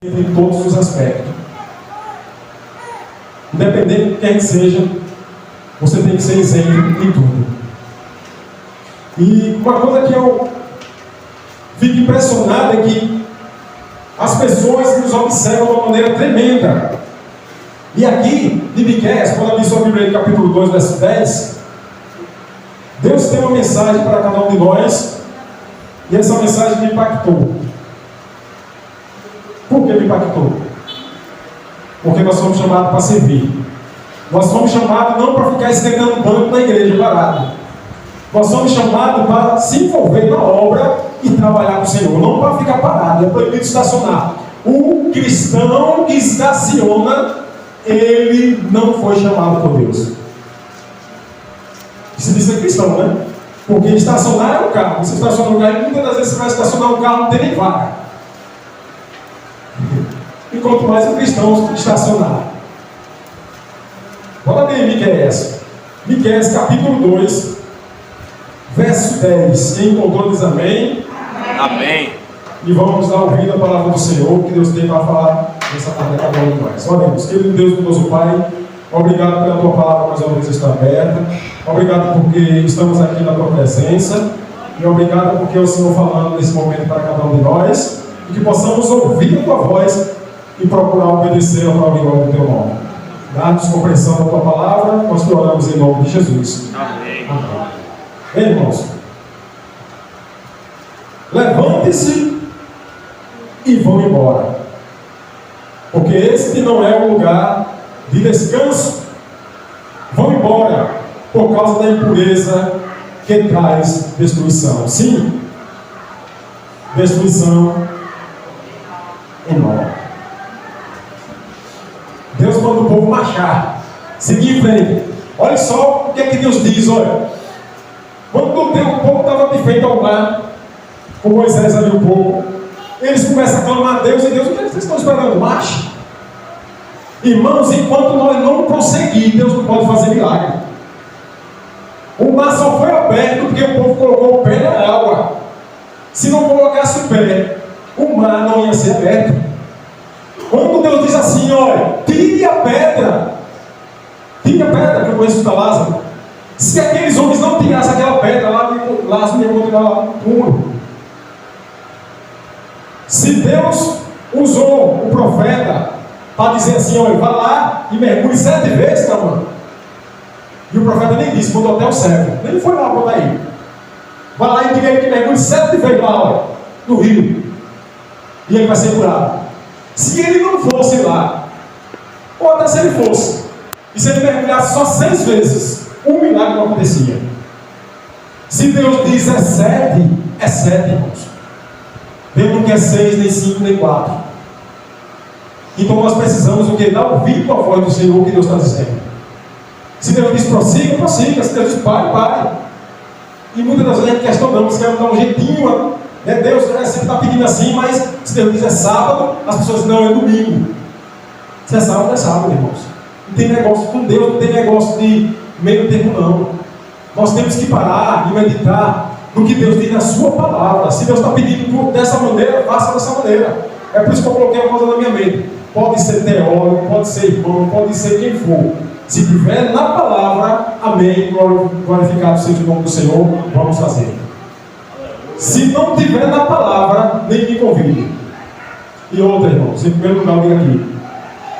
em todos os aspectos. Independente de quem seja, você tem que ser exemplo em tudo. E uma coisa que eu fico impressionado é que as pessoas nos observam de uma maneira tremenda. E aqui, de Miqueias, quando eu li sua Bíblia, capítulo 2, verso 10, Deus tem uma mensagem para cada um de nós, e essa mensagem me impactou. Por que me impactou? Porque nós somos chamados para servir. Nós somos chamados não para ficar esquentando banco na igreja parado. Nós somos chamados para se envolver na obra e trabalhar com o Senhor, não para ficar parado. É proibido estacionar. O cristão que estaciona, ele não foi chamado por Deus. Isso diz ser cristão, né? Porque estacionar é o carro. Você estaciona um carro e muitas das vezes você vai estacionar um carro, não tem nem vaga. E quanto mais o cristão estacionar. Bora ler Miqueias. Miqueias capítulo 2, verso 10. Quem encontrou diz amém. Amém. E vamos dar ouvido à palavra do Senhor, que Deus tem para falar nessa tarde a cada um de nós. Oremos. Querido Deus, bondoso Pai, obrigado pela tua palavra, mais uma vez está aberta. Obrigado porque estamos aqui na tua presença. E obrigado porque é o Senhor falando nesse momento para cada um de nós. E que possamos ouvir a tua voz e procurar obedecer a tua glória do teu nome. Dá-nos compreensão da tua palavra, nós te oramos em nome de Jesus. Amém. Amém. Bem, irmãos, levante-se e vão embora, porque este não é um lugar de descanso. Vão embora por causa da impureza que traz destruição. Sim, destruição enorme. Deus manda o povo marchar, seguir em frente. Olha só o que é que Deus diz. Olha, quando o povo estava de frente ao mar, com Moisés ali o povo, eles começam a clamar a Deus, e Deus, o que vocês estão esperando? Marche. Irmãos, enquanto nós não prosseguir, Deus não pode fazer milagre. O mar só foi aberto porque o povo colocou o pé na água. Se não colocasse o pé, o mar não ia ser aberto. Quando Deus diz assim, olha, tire a pedra, que eu conheço da Lázaro. Se aqueles homens não tirassem aquela pedra, Lázaro ia continuar lá no túmulo. Se Deus usou o profeta para dizer assim, olha, vá lá e mergulhe 7 vezes, tá, mano? E o profeta nem disse, mandou até o servo. Nem foi lá, bota aí. Vá lá e diga ele que mergulhe 7 vezes lá, olha, no rio. E ele vai ser curado. Se ele não fosse lá, ou até se ele fosse, e se ele mergulhasse só 6 vezes, um milagre não acontecia. Se Deus diz é 7, é 7, irmãos. Deus não quer 6, nem 5, nem 4. Então nós precisamos o que? Dar ouvido à voz do Senhor que Deus está dizendo. Se Deus diz prossiga, prossiga. Se Deus diz pare, pare. E muitas das vezes a gente questionamos, queremos dar um jeitinho, né? Deus sempre está pedindo assim, mas se Deus diz é sábado, as pessoas dizem, não, é domingo. Se é sábado, é sábado, irmãos. Não tem negócio com Deus, não tem negócio de meio termo, não. Nós temos que parar e meditar no que Deus diz na sua palavra. Se Deus está pedindo dessa maneira, faça dessa maneira. É por isso que eu coloquei uma coisa na minha mente. Pode ser teólogo, pode ser irmão, pode ser quem for. Se tiver na palavra, amém, glorificado seja o nome do Senhor, vamos fazer. Se não tiver na palavra, nem me convide. E outra, irmãos, em primeiro lugar, eu digo aqui,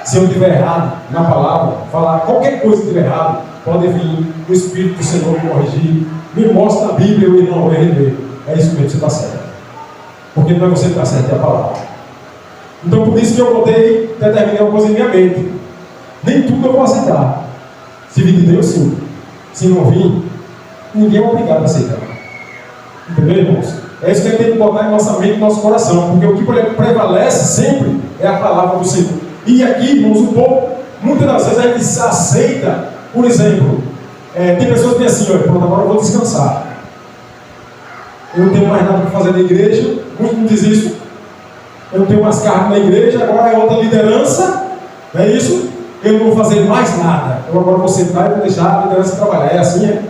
se eu estiver errado na palavra, falar qualquer coisa que estiver errado, pode vir o Espírito do Senhor me corrigir, me mostra a Bíblia, eu não vou rever. É isso mesmo, você está certo. Porque não é você que está certo, é a palavra. Então, por isso que eu botei, determinei uma coisa em minha mente. Nem tudo eu vou aceitar. Se vir de Deus, sim. Se não vir, ninguém é obrigado a aceitar. Entendeu, irmãos? É isso que a gente tem que botar em nossa mente e no nosso coração. Porque o que prevalece sempre é a palavra do Senhor. E aqui, irmãos, um pouco, muitas das vezes a gente aceita, por exemplo, tem pessoas que dizem assim, olha, pronto, agora eu vou descansar. Eu não tenho mais nada para fazer na igreja, muitos não dizem isso. Eu não tenho mais cargo na igreja, agora é outra liderança, não é isso? Eu não vou fazer mais nada. Eu agora vou sentar e vou deixar a liderança trabalhar. É assim, é?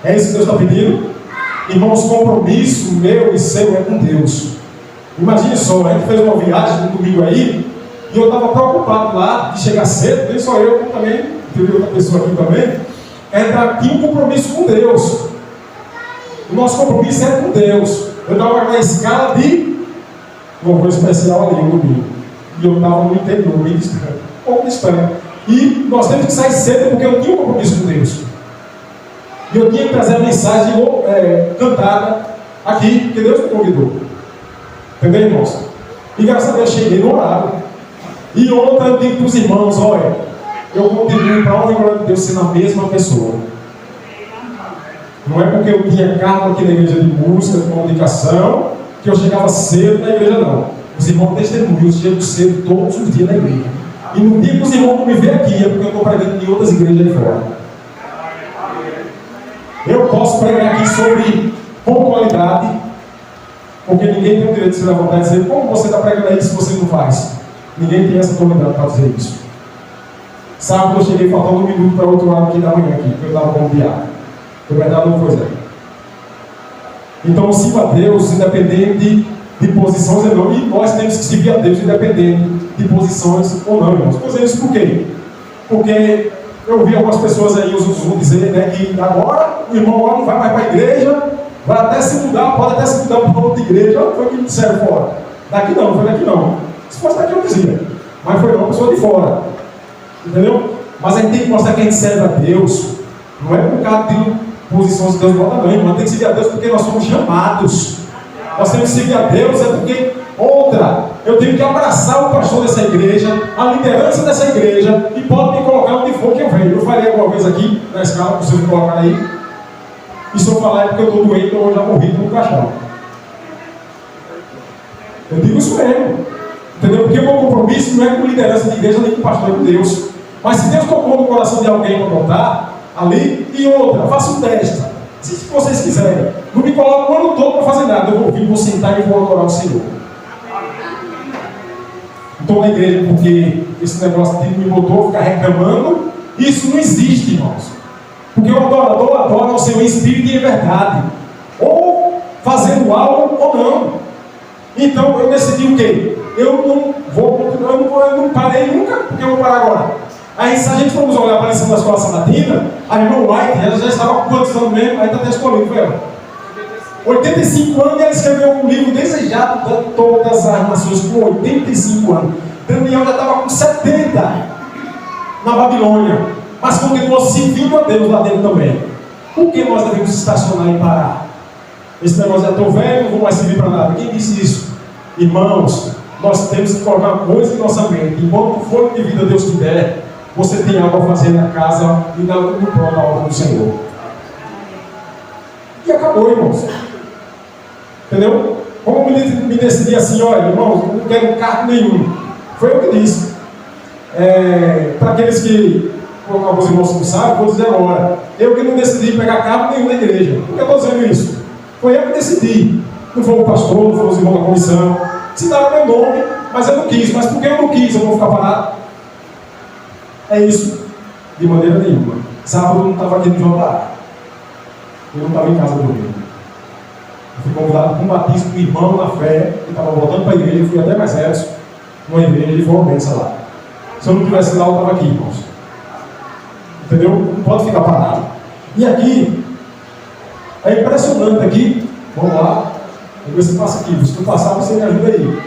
É isso que Deus está pedindo? Irmãos, compromisso meu e seu é com Deus. Imagine só, a gente fez uma viagem no domingo aí, e eu estava preocupado lá de chegar cedo, nem só eu, como também, teve outra pessoa aqui também, tinha um compromisso com Deus. O nosso compromisso é com Deus. Eu estava na escala de louvor especial ali no domingo. E eu estava no interior, bem distante, um pouco distante. E nós temos que sair cedo porque eu tinha um compromisso com Deus. E eu tinha que trazer a mensagem cantada aqui, porque Deus me convidou. Entendeu, irmãos? E graças a Deus cheguei no horário. E ontem eu digo para os irmãos: olha, eu continuo para a honra e glória de Deus sendo a mesma pessoa. Não é porque eu tinha cargo aqui na igreja de música, de comunicação, que eu chegava cedo na igreja, não. Os irmãos testemunham, eu chego cedo todos os dias na igreja. E no dia que os irmãos não me veem aqui, é porque eu estou pregando em outras igrejas aí fora. Eu posso pregar aqui sobre pontualidade, porque ninguém tem o direito de se levantar e dizer: como você está pregando aí se você não faz? Ninguém tem essa autoridade para dizer isso. Sábado eu cheguei faltando 1 minuto para o outro lado aqui da manhã, aqui, porque eu estava com o diário. Foi verdade, não foi, Zé? Então, sirva a Deus independente de posições ou não. E nós temos que servir a Deus independente de posições ou não, irmãos. Estou dizendo isso por quê? Porque eu vi algumas pessoas aí, os outros vão dizer, né, que agora o irmão não vai mais para a igreja, vai até se mudar, pode até se mudar para outra igreja. Foi o que me disseram fora. Daqui não, foi daqui não. Se fosse daqui eu dizia. Mas foi uma pessoa de fora. Entendeu? Mas a gente tem que mostrar que a gente serve a Deus. Não é por causa de posições que Deus bota, não, irmão. Tem que servir a Deus porque nós somos chamados. Nós temos que servir a Deus é porque eu tenho que abraçar o pastor dessa igreja, a liderança dessa igreja, e pode me colocar onde for que eu venho. Eu falei alguma vez aqui na escala, para vocês me colocar aí. E se eu falar é porque eu estou doente ou eu já morri no caixão. Eu digo isso mesmo. Entendeu? Porque o meu compromisso não é com liderança de igreja nem com pastor, é com Deus. Mas se Deus tocou no coração de alguém para botar ali, e outra, faça um teste. Se vocês quiserem, não me coloque o ano todo para fazer nada. Eu vou vir, vou sentar e vou adorar o Senhor. Estou na igreja porque esse negócio de me botou ficar reclamando. Isso não existe, irmãos. Porque eu adoro ao Senhor em espírito e em verdade. Ou fazendo algo ou não. Então eu decidi o quê? Eu não vou continuar, eu não parei nunca, porque eu vou parar agora. Aí se a gente formos olhar para a lição da escola sabatina, a irmã White, ela já estava com quantos anos mesmo? Aí está até escolhido, foi ela. 85 anos, e ela escreveu um livro desejado de todas as nações com 85 anos. Daniel já estava com 70 na Babilônia, mas continuou servindo a Deus lá dentro também. Por que nós devemos estacionar e parar? Esse negócio, já estou velho, não vou mais servir para nada. Quem disse isso? Irmãos, nós temos que colocar coisa em nossa mente. Enquanto o fôlego de vida Deus te der, você tem algo a fazer na casa e no prol da obra do Senhor. E acabou, irmãos. Entendeu? Como me decidi assim: olha, irmãos, eu não quero cargo nenhum. Foi eu que disse. Para aqueles que, como alguns irmãos não sabem, vou dizer agora: eu que não decidi pegar cargo nenhum na igreja. Por que eu estou dizendo isso? Foi eu que decidi. Não foi o pastor, não foi os irmãos da comissão. Citaram meu nome, mas eu não quis. Mas porque eu não quis, eu vou ficar parado? É isso. De maneira nenhuma. Sábado eu não estava aqui no jantar. Eu não estava em casa dormindo. Eu fui convidado para um batismo com um irmão na fé, que estava voltando para a igreja. Eu fui até mais reto, numa igreja, e foi uma benção lá. Se eu não tivesse lá, eu estava aqui, irmãos. Entendeu? Não pode ficar parado. E aqui, é impressionante aqui. Vamos lá. Vamos ver se passa aqui. Se tu passar, você me ajuda aí.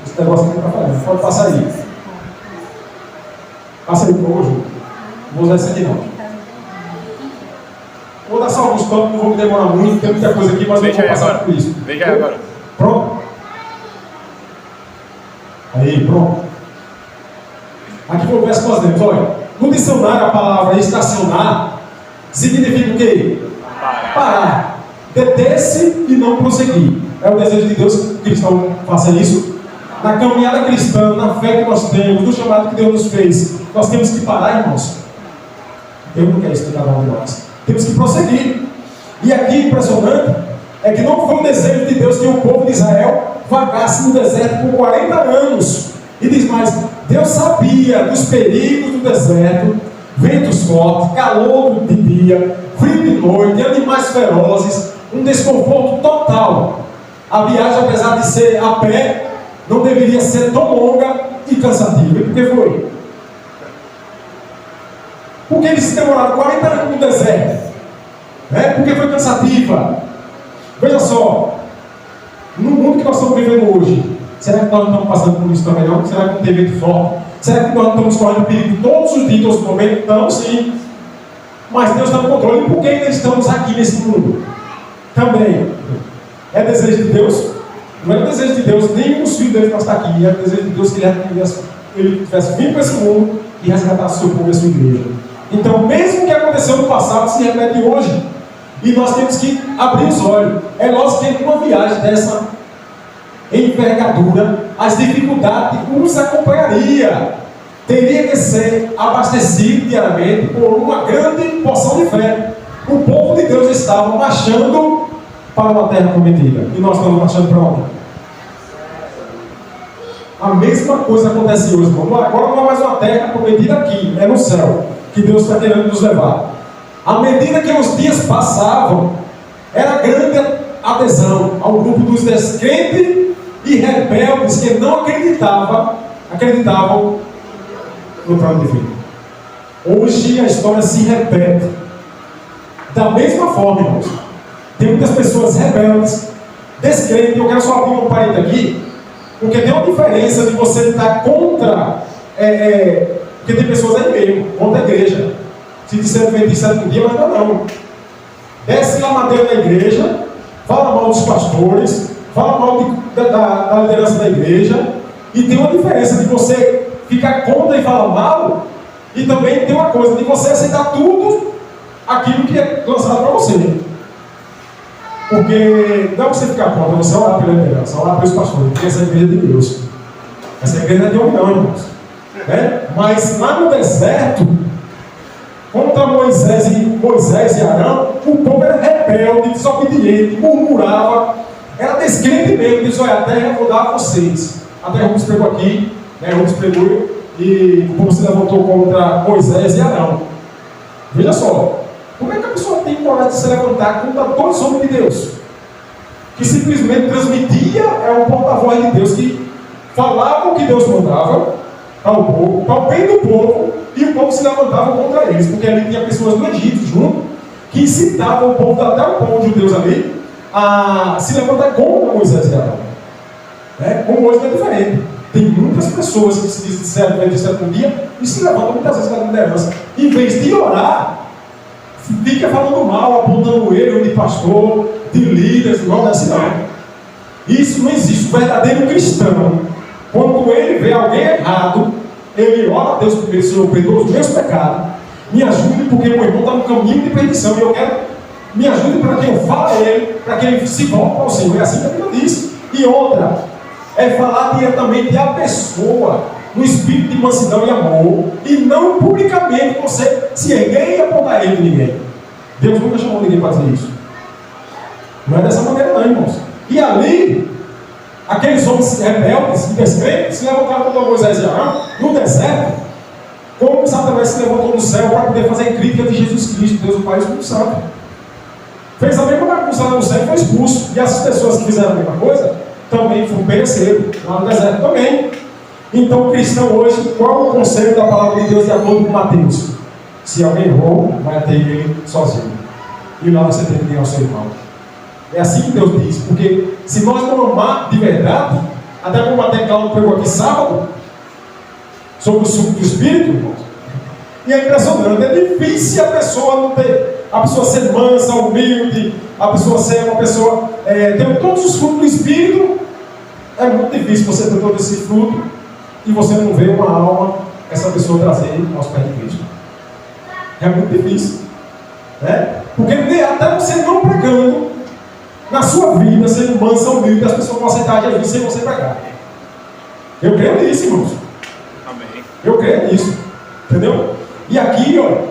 Esse negócio aqui está falando. Pode passar aí. Passa aí, por favor, Ju. Não vou usar esse aqui, não. Vou dar só alguns campos, não vou me demorar muito. Tem muita coisa aqui, mas eu vou passar por isso. Vem cá agora. Pronto? Aí, pronto. Aqui foi o verso que nós temos. Olha, no dicionário a palavra estacionar significa o quê? Parar. Deter-se e não prosseguir. É o desejo de Deus que o cristão faça isso. Na caminhada cristã, na fé que nós temos, no chamado que Deus nos fez, nós temos que parar, irmãos. Deus não quer isso de cada um de nós. Temos que prosseguir. E aqui, impressionante, é que não foi o desejo de Deus que o povo de Israel vagasse no deserto por 40 anos. E diz mais: Deus sabia dos perigos do deserto, ventos fortes, calor de dia, frio de noite, animais ferozes, um desconforto total. A viagem, apesar de ser a pé, não deveria ser tão longa e cansativa. E por que foi? Porque eles demoraram 40 anos no deserto. Porque foi cansativa. Veja só, no mundo que nós estamos vivendo hoje, será que nós não estamos passando por isso também não? Será que não tem vento forte? Será que nós não estamos correndo perigo todos os dias, todos os momentos? Não, sim. Mas Deus está no controle. E por que ainda estamos aqui nesse mundo? Também. É desejo de Deus? Não é desejo de Deus, nem os filhos dele para estar aqui. É desejo de Deus que ele tivesse vindo para esse mundo e resgatasse o seu povo e a sua igreja. Então, mesmo o que aconteceu no passado se repete hoje. E nós temos que abrir os olhos. É lógico que uma viagem dessa envergadura, as dificuldades nos acompanharia. Teria que ser abastecido diariamente por uma grande porção de fé. O povo de Deus estava marchando para uma terra prometida. E nós estamos marchando para onde? A mesma coisa acontece hoje, irmão. Agora não é mais uma terra prometida aqui, é no céu, que Deus está querendo nos levar. À medida que os dias passavam, era grande adesão ao grupo dos descrentes e rebeldes que não acreditavam no plano divino. Hoje a história se repete da mesma forma, irmãos. Tem muitas pessoas rebeldes, descrentes. Eu quero só abrir um parênteses aqui, porque tem uma diferença de você estar contra, porque tem pessoas aí mesmo, contra a igreja. Se disser adventista um dia, mas não. Desce na madeira da igreja, fala mal dos pastores, fala mal da liderança da igreja, e tem uma diferença de você ficar contra e falar mal, e também tem uma coisa de você aceitar tudo aquilo que é lançado para você. Porque não é você ficar contra, é você orar pela liderança, orar pelos pastores, porque essa é a igreja de Deus. Essa igreja é de homem não, irmãos. Mas lá no deserto, contra Moisés e Arão, o povo era rebelde, desobediente, murmurava, era descrente mesmo, disse: olha, a terra eu vou dar a vocês. A terra Rubens pregou aqui, Rubens pregou, e o povo se levantou contra Moisés e Arão. Veja só, como é que a pessoa tem coragem de se levantar contra todos os homens de Deus? Que simplesmente transmitia, um porta-voz de Deus, que falava o que Deus mandava ao povo, para o bem do povo, e o povo se levantava contra eles, porque ali tinha pessoas do Egito junto, que incitavam o povo, até o povo de Deus ali, a se levantar contra Moisés e Arão. Como hoje é diferente. Tem muitas pessoas que se dizem certo, vai ter certo um dia, e se levantam muitas vezes na liderança. Em vez de orar, fica falando mal, apontando o erro de pastor, de líderes, não é assim não. Isso não existe. O verdadeiro cristão, quando ele vê alguém errado, ele ora a Deus primeiro: Senhor, perdoa os meus pecados, me ajude, porque meu irmão está no caminho de perdição, e eu quero, me ajude para que eu fale a ele, para que ele se volte para o Senhor. É assim que a Bíblia diz. E outra, é falar diretamente à pessoa, no espírito de mansidão e amor, e não publicamente você se erguer e apontar ele de ninguém. Deus nunca chamou ninguém para fazer isso. Não é dessa maneira não, irmãos. E ali, aqueles homens rebeldes e descrentes se levantaram contra Moisés e Arão no deserto, como Satanás se levantou do céu para poder fazer crítica de Jesus Cristo, Deus o Pai e o Espírito Santo. Fez a mesma bagunça lá no céu e foi expulso. E essas pessoas que fizeram a mesma coisa também pereceram lá no deserto também. Então, o cristão hoje, qual o conselho da palavra de Deus de acordo com Mateus? Se alguém errou, vai ter ele sozinho. E lá você tem que ganhar o seu irmão. É assim que Deus diz. Porque se nós não amar de verdade, até como até Cláudio pegou aqui sábado, sobre o suco do Espírito, irmãos, e é impressionante, é difícil a pessoa não ter, a pessoa ser mansa, humilde, a pessoa ser uma pessoa, ter todos os frutos do Espírito. É muito difícil você ter todo esse fruto e você não vê uma alma, essa pessoa trazer aos pés de Cristo. É muito difícil, porque até você não pregando na sua vida, sendo mansa, humilde, as pessoas vão aceitar Jesus sem você pregar. Eu creio nisso, irmãos. Amém. Eu creio nisso, entendeu? E aqui, olha,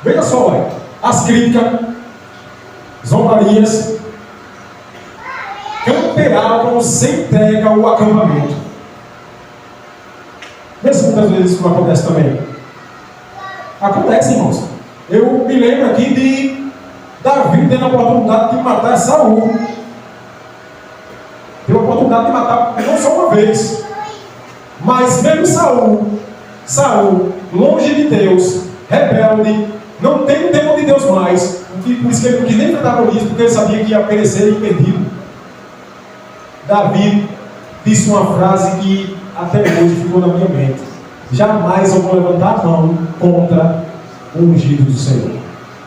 veja só, olha, as críticas, zombarias, camperavam sem entrega o acampamento. Vê se muitas vezes isso não acontece também. Acontece, irmãos. Eu me lembro aqui de Davi tendo a oportunidade de matar Saul. oportunidade de matar não só uma vez. Mas mesmo Saul, longe de Deus, rebelde, não tem o temor de Deus mais. Por isso que ele não quis nem enfrentar com isso, porque ele sabia que ia perecer e perdido. Davi disse uma frase que até hoje ficou na minha mente: jamais eu vou levantar a mão contra o ungido do Senhor.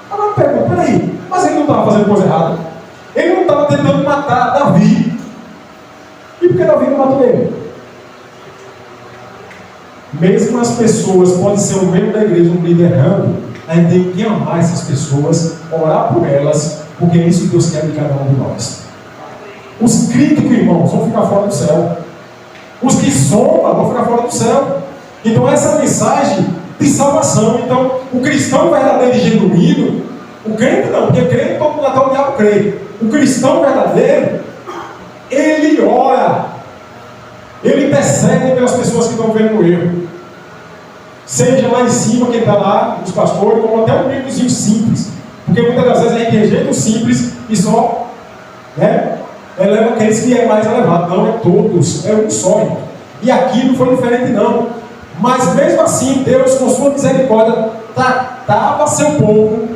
Agora pergunta, peraí, mas ele não estava fazendo coisa errada? Ele não estava tentando matar Davi? E por que Davi não matou ele? Mesmo as pessoas, pode ser um membro da igreja, um líder errando, a gente tem que amar essas pessoas, orar por elas, porque é isso que Deus quer de cada um de nós. Os críticos, irmãos, vão ficar fora do céu. Os que zombam vão ficar fora do céu. Então essa é a mensagem de salvação. Então o cristão verdadeiro e genuíno, o crente não, porque crente todo mundo até o diabo crê. O cristão verdadeiro, ele ora, ele intercede pelas pessoas que estão vendo o erro. Seja lá em cima, quem está lá, os pastores, como até um membrozinho simples. Porque muitas das vezes a gente rejeita o simples e só eleva aqueles que é mais elevado. Não, é todos, é um só. E aqui não foi diferente não. Mas mesmo assim, Deus, com sua misericórdia, tratava seu povo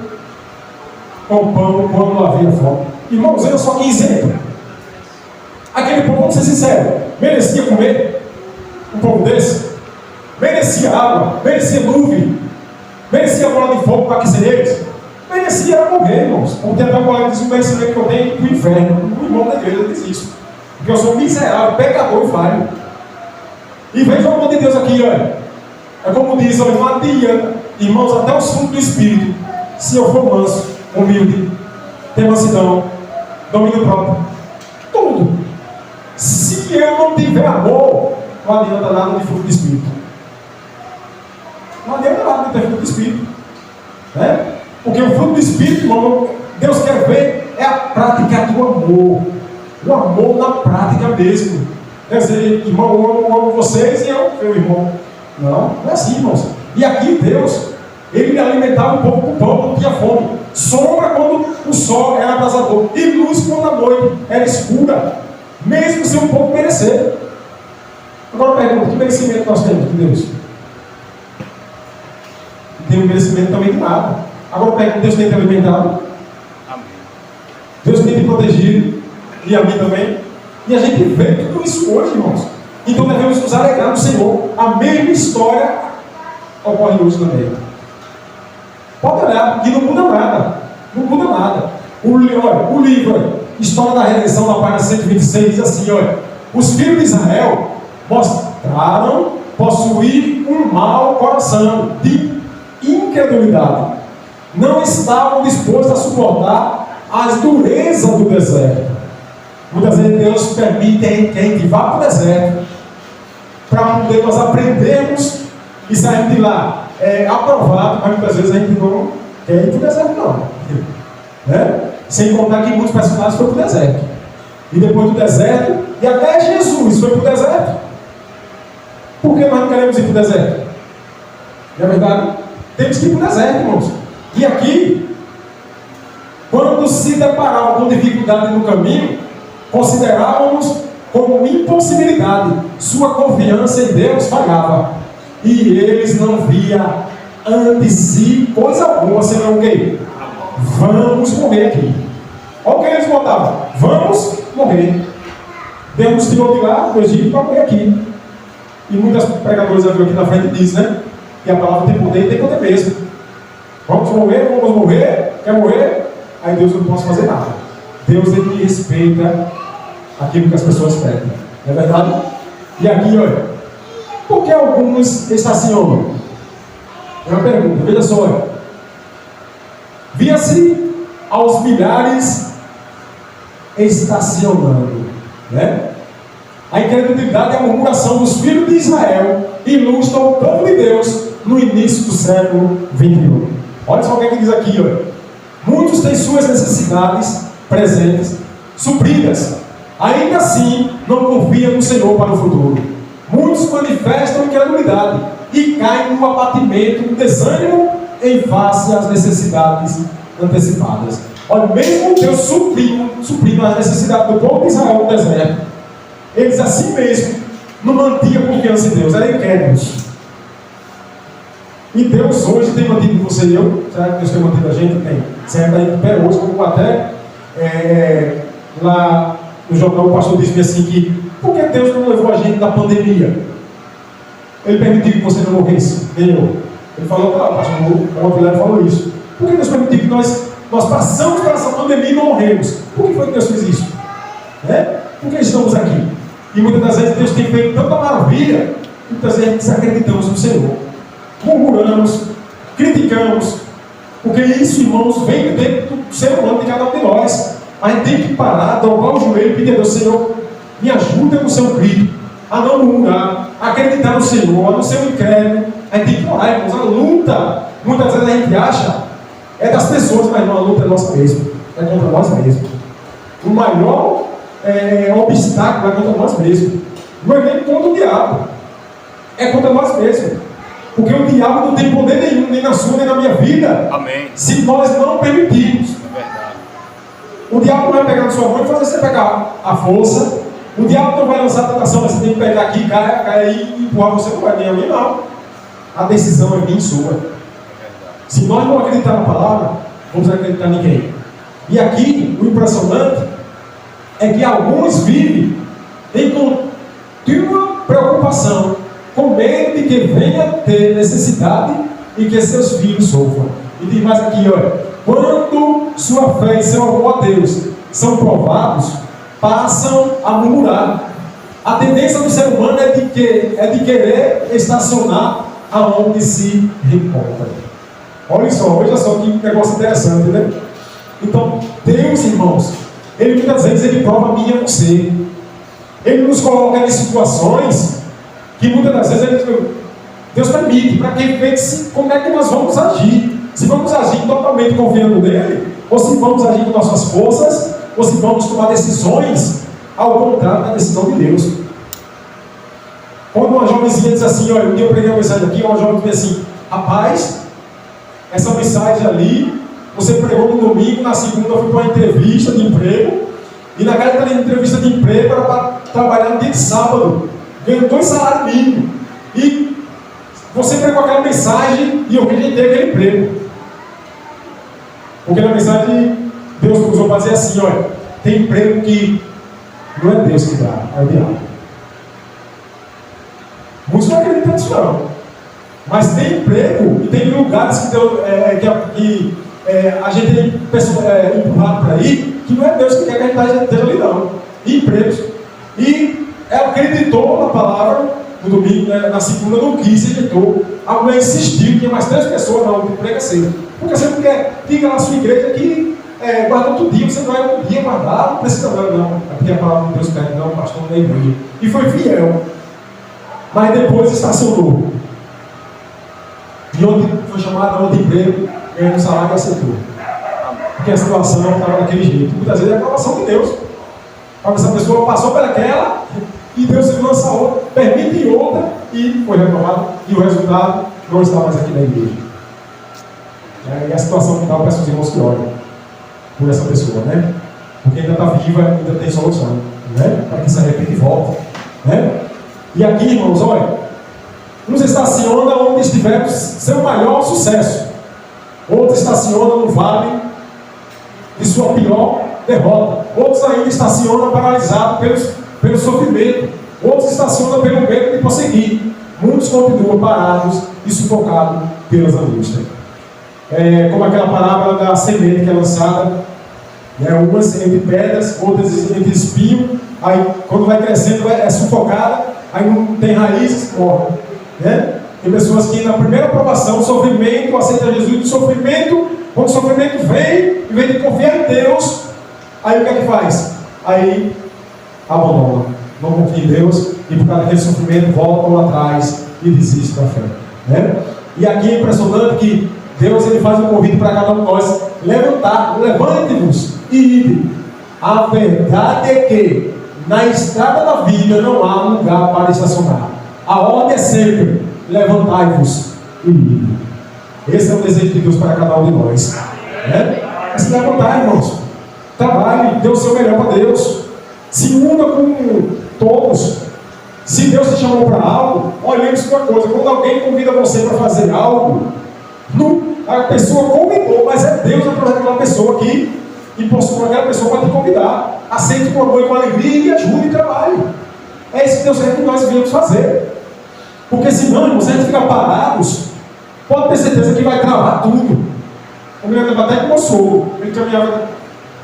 com pão quando não havia fome. Irmãos, eu só que exemplo. Aquele povo, vamos ser sinceros, merecia comer um povo desse? Merecia água, merecia nuvem, merecia bola de fogo para aquecer eles? Merecia morrer, irmãos. Como tem até um colega que diz: o merecimento que eu tenho é para o inferno. O irmão da igreja diz isso. Porque eu sou miserável, pecador e falho. E veja o amor de Deus aqui, olha. É como diz, olha, não adianta, irmãos, até os frutos do Espírito, se eu for manso, humilde, ter mansidão, domínio próprio, tudo. Se eu não tiver amor, não adianta nada de fruto do Espírito. Não adianta nada de ter fruto do Espírito. Né? Porque o fruto do Espírito, irmão, Deus quer ver é a prática do amor. O amor na prática mesmo. Quer dizer, irmão, eu amo vocês e eu, meu irmão. Não é assim, irmãos. E aqui Deus, Ele alimentava o povo com pão quando tinha fome. Sombra quando o sol era abrasador. E luz quando a noite era escura. Mesmo sem o povo merecer. Agora pergunta, que merecimento nós temos de Deus? Não tem merecimento também de nada. Agora pergunta, Deus tem te alimentado? Amém. Deus tem te protegido. E a mim também. E a gente vê tudo isso hoje, irmãos. Então devemos nos alegrar no Senhor. A mesma história ocorre hoje também. Pode olhar, que não muda nada. Não muda nada. Olha, o livro, História da Redenção, na página 126, diz assim, olha: os filhos de Israel mostraram possuir um mau coração de incredulidade. Não estavam dispostos a suportar as durezas do deserto. Muitas vezes Deus permite que a gente vá para o deserto para poder nós aprendermos e sairmos de lá aprovado, mas muitas vezes a gente não quer ir para o deserto não. Né? Sem contar que muitos personagens foram para o deserto. E depois do deserto, e até Jesus foi para o deserto. Por que nós não queremos ir para o deserto? Não é verdade? Temos que ir para o deserto, irmãos. E aqui, quando se deparavam com dificuldade no caminho, considerávamos como impossibilidade. Sua confiança em Deus falhava. E eles não viam ante si coisa alguma, senão o quê? Vamos morrer aqui. Olha o que eles botavam: vamos morrer. Deus nos tirou de lá do Egito para morrer aqui. E muitas pregadoras aqui na frente dizem, né? Que a palavra tem poder e tem poder mesmo. Vamos morrer, quer morrer? Aí Deus não pode fazer nada. Deus, Ele respeita aquilo que as pessoas pedem. Não é verdade? E aqui, olha, por que alguns estacionam? É uma pergunta, veja só, olha. Via-se aos milhares estacionando, né? A incredulidade e a murmuração dos filhos de Israel ilustram o povo de Deus no início do século 21. Olha só o que diz aqui, olha. Muitos têm suas necessidades presentes supridas, ainda assim não confiam no Senhor para o futuro. Muitos manifestam incredulidade e caem no abatimento, no desânimo em face às necessidades antecipadas. Olha, mesmo Deus suprindo as necessidades do povo de Israel no deserto, eles assim mesmo não mantinham confiança em Deus, eram incrédulos. E Deus hoje tem mantido você e eu. Será que Deus tem mantido a gente? Tem. Certo? Aí até hoje, como até lá no jornal o pastor disse assim que por que Deus não levou a gente da pandemia? Ele permitiu que você não morresse, nem eu. Ele falou, o pastor Montilher falou isso. Por que Deus permitiu que nós passamos por essa pandemia e não morremos? Por que foi que Deus fez isso? Por que estamos aqui? E muitas das vezes Deus tem feito tanta maravilha, que muitas vezes desacreditamos no Senhor. Murmuramos, criticamos, porque isso, irmãos, vem dentro do ser humano de cada um de nós. A gente tem que parar, dobrar o joelho e pedir a Deus, Senhor, me ajuda no seu grito, a não murmurar, a acreditar no Senhor, a não ser um incrédulo. A gente tem que orar, irmãos. A luta, muitas vezes a gente acha, é das pessoas, mas não, a luta é nossa mesmo, é contra nós mesmos. O maior obstáculo é contra nós mesmos. Não é nem contra o diabo, é contra nós mesmos. Porque o diabo não tem poder nenhum, nem na sua, nem na minha vida. Amém. Se nós não permitirmos. É verdade. O diabo não vai pegar na sua mão e fazer você pegar a força. O diabo não vai lançar a tentação, mas você tem que pegar aqui, cair aí e empurrar você. Não vai nem a mim, não. A decisão é minha e sua. É verdade. Se nós não acreditar na palavra, vamos acreditar em ninguém. E aqui, o impressionante é que alguns vivem em contínua preocupação, com medo de que venha ter necessidade e que seus filhos sofram. E diz mais aqui, olha, quando sua fé e seu amor a Deus são provados, passam a murmurar. A tendência do ser humano é de querer estacionar aonde se encontra. Olha só, veja só que negócio interessante, né? Então, Deus, irmãos, Ele muitas vezes Ele prova a mim e a você. Ele nos coloca em situações que muitas das vezes Deus permite para que veja como é que nós vamos agir. Se vamos agir totalmente confiando nele, ou se vamos agir com nossas forças, ou se vamos tomar decisões ao contrário da decisão de Deus. Quando uma jovenzinha diz assim, olha, um dia eu preguei uma mensagem aqui, uma jovem diz assim, rapaz, essa mensagem ali, você pregou no domingo, na segunda eu fui para uma entrevista de emprego, e naquela entrevista de emprego era para trabalhar no dia de sábado, ganhando 2 salários mínimos. E você pregou aquela mensagem e eu rejeitei aquele emprego. Porque na mensagem Deus usou para dizer assim, olha, tem emprego que não é Deus que dá, é o diabo. Muitos não acreditam nisso não. Mas tem emprego e tem lugares que a gente é empurrado para ir, que não é Deus que quer que a gente esteja ali não. E empregos. E ela acreditou na palavra no domingo, né? Na segunda não quis, rejeitou. A mulher insistiu, tinha mais 3 pessoas, não, o emprego é seu. Porque você não quer, fica na sua igreja que guarda outro dia, você não vai outro dia guardar, não precisa não. É porque a palavra de Deus pede, não, pastor, não é igreja. E foi fiel. Mas depois estacionou. E onde foi chamado a outro emprego, ganhou um salário e aceitou. Porque a situação estava daquele jeito. Muitas vezes é a aprovação de Deus. Quando essa pessoa passou pelaquela, e Deus se lança outra, permite outra, e foi reprovado, e o resultado não está mais aqui na igreja. E a situação que está, eu peço aos irmãos que olhem por essa pessoa, né? Porque ainda está viva, ainda tem solução, né? Para que se arrepende e volte, né? E aqui, irmãos, olha, uns estaciona onde estiver seu maior sucesso, outros estaciona no vale de sua pior derrota, outros ainda estacionam paralisados pelo sofrimento, outros estacionam pelo medo de prosseguir, muitos continuam parados e sufocados pelas angústias. Como aquela parábola da semente que é lançada, umas entre pedras, outras entre espinho, aí quando vai crescendo é sufocada, aí não tem raízes, morre. Tem pessoas que na primeira aprovação, sofrimento, aceita Jesus do sofrimento, quando o sofrimento vem, em vez de confiar em Deus, aí o que é que faz? Aí abandona, não confia em Deus, e por causa daquele sofrimento voltam atrás e desistem da fé. E aqui é impressionante que Deus ele faz um convite para cada um de nós: levante-vos e ide. A verdade é que na estrada da vida não há lugar para estacionar. A ordem é sempre: levantai-vos e ide. Esse é o desejo de Deus para cada um de nós. É se levantar, irmãos. Trabalhe, dê o seu melhor para Deus. Se una Todos. Se Deus te chamou para algo, olhemos uma coisa: quando alguém convida você para fazer algo, a pessoa convidou, mas é Deus através daquela pessoa que impulsionou aquela pessoa para te convidar. Aceite com amor e com alegria e ajude e trabalhe. É isso que Deus quer que nós viemos fazer. Porque senão, irmãos, se a gente ficar parados, pode ter certeza que vai travar tudo. Eu me lembro até com o meu sogro, ele caminhava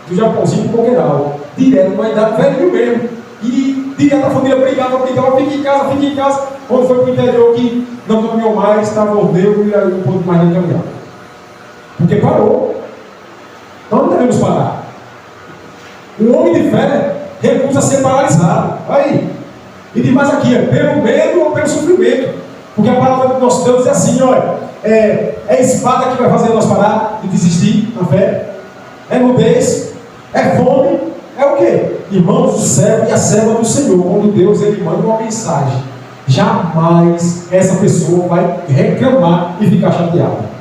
do Japãozinho para o Coqueiral, direto, na idade velho mesmo. E direto a família brigava, fica em casa. Quando foi para o interior que não caminhou mais, estava ordeiro e aí não pôde mais nem caminhar. Porque parou. Nós não devemos parar. Um homem de fé recusa ser paralisado. Aí. E diz mais aqui, pelo medo ou pelo sofrimento. Porque a palavra do nosso Deus diz assim, olha, é a espada que vai fazer nós parar e desistir na fé. É nudez, é fome, é o quê? Irmãos, o servo e a serva do Senhor, quando Deus ele manda uma mensagem, jamais essa pessoa vai reclamar e ficar chateada.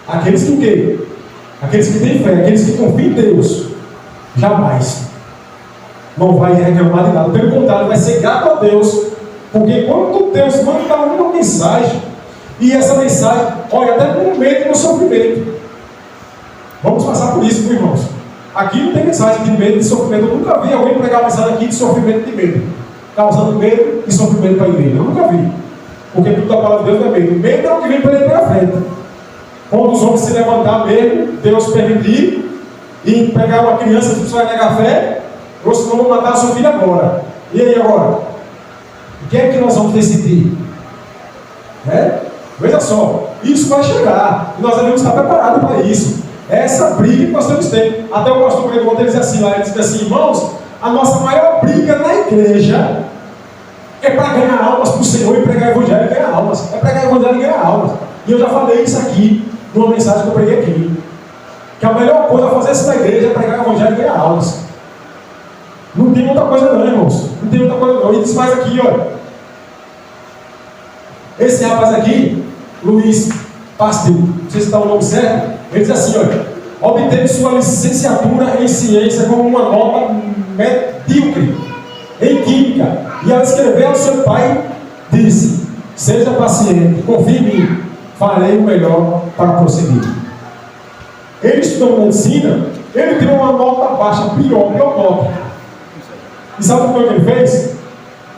Aqueles que o quê? Aqueles que têm fé, aqueles que confiam em Deus, jamais não vai reclamar de nada. Pelo contrário, vai ser grato a Deus. Porque quando Deus manda uma mensagem, e essa mensagem, olha, até no momento do sofrimento, vamos passar por isso, meus irmãos. Aqui não tem mensagem de medo e de sofrimento. Eu nunca vi alguém pregar uma mensagem aqui de sofrimento e de medo, causando medo e sofrimento para a igreja. Eu nunca vi. Porque tudo da palavra de Deus não é medo. Medo é o que vem para ele pela frente. Quando os homens se levantar mesmo, Deus permitir, e pegar uma criança que vai negar fé, ou senão vão matar a sua filha agora. E aí agora? O que é que nós vamos decidir? Veja só, isso vai chegar. E nós devemos estar preparados para isso. Essa briga que nós temos que ter. Até o pastor Pedro diz assim lá, ele diz assim, irmãos, a nossa maior briga na igreja é para ganhar almas para o Senhor e pregar o evangelho e ganhar almas. É pregar o evangelho e ganhar almas. E eu já falei isso aqui, numa mensagem que eu preguei aqui. Que a melhor coisa a fazer isso na igreja é pregar o evangelho e ganhar almas. Não tem outra coisa não, irmãos. Não tem outra coisa não. E diz mais aqui, olha. Esse rapaz aqui, Luiz Pastel, não sei se está o nome certo, ele diz assim, olha, obteve sua licenciatura em ciência com uma nota medíocre em química. E ao escrever ao seu pai, disse, seja paciente, confie em mim, farei o melhor para prosseguir. Ele estudou medicina, ele tirou uma nota baixa, pior nota. E sabe o que ele fez?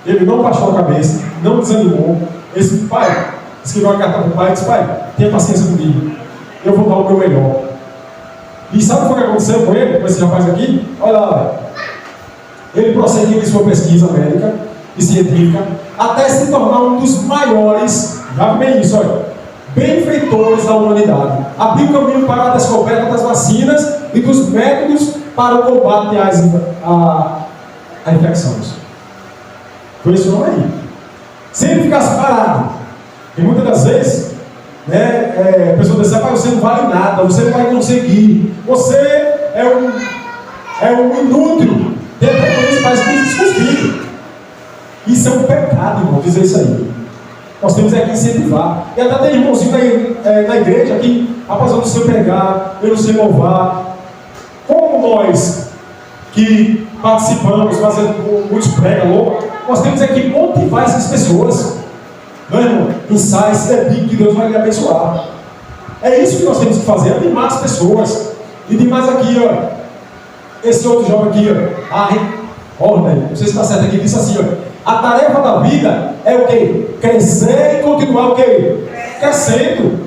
Ele não baixou a cabeça, não desanimou. Esse pai escreveu uma carta para o pai e disse, pai, tenha paciência comigo, eu vou dar o meu melhor. E sabe o que aconteceu com ele, com esse rapaz aqui? Olha lá, ele prosseguiu em sua pesquisa médica e científica até se tornar um dos maiores, já bem isso, olha, benfeitores da humanidade. Abriu caminho para a descoberta das vacinas e dos métodos para o combate às infecções. Foi isso não aí. Se ele ficasse parado, e muitas das vezes, a pessoa diz, você não vale nada, você não vai conseguir, você é um inútil, parece que desconfio. Isso é um pecado, irmão, dizer isso aí. Nós temos que incentivar. E até tem irmãozinho na igreja que, rapaz, eu não sei pregar, eu não sei louvar. Como nós que participamos, fazendo muitos prega louco, nós temos que motivar essas pessoas. Não é, irmão? Ensaie, se dedique, que Deus vai lhe abençoar. É isso que nós temos que fazer, animar as pessoas. E de mais aqui, ó, esse outro jovem aqui, ó, não sei se está certo aqui, disse assim, ó, a tarefa da vida é o quê? Crescer e continuar o quê? Crescendo.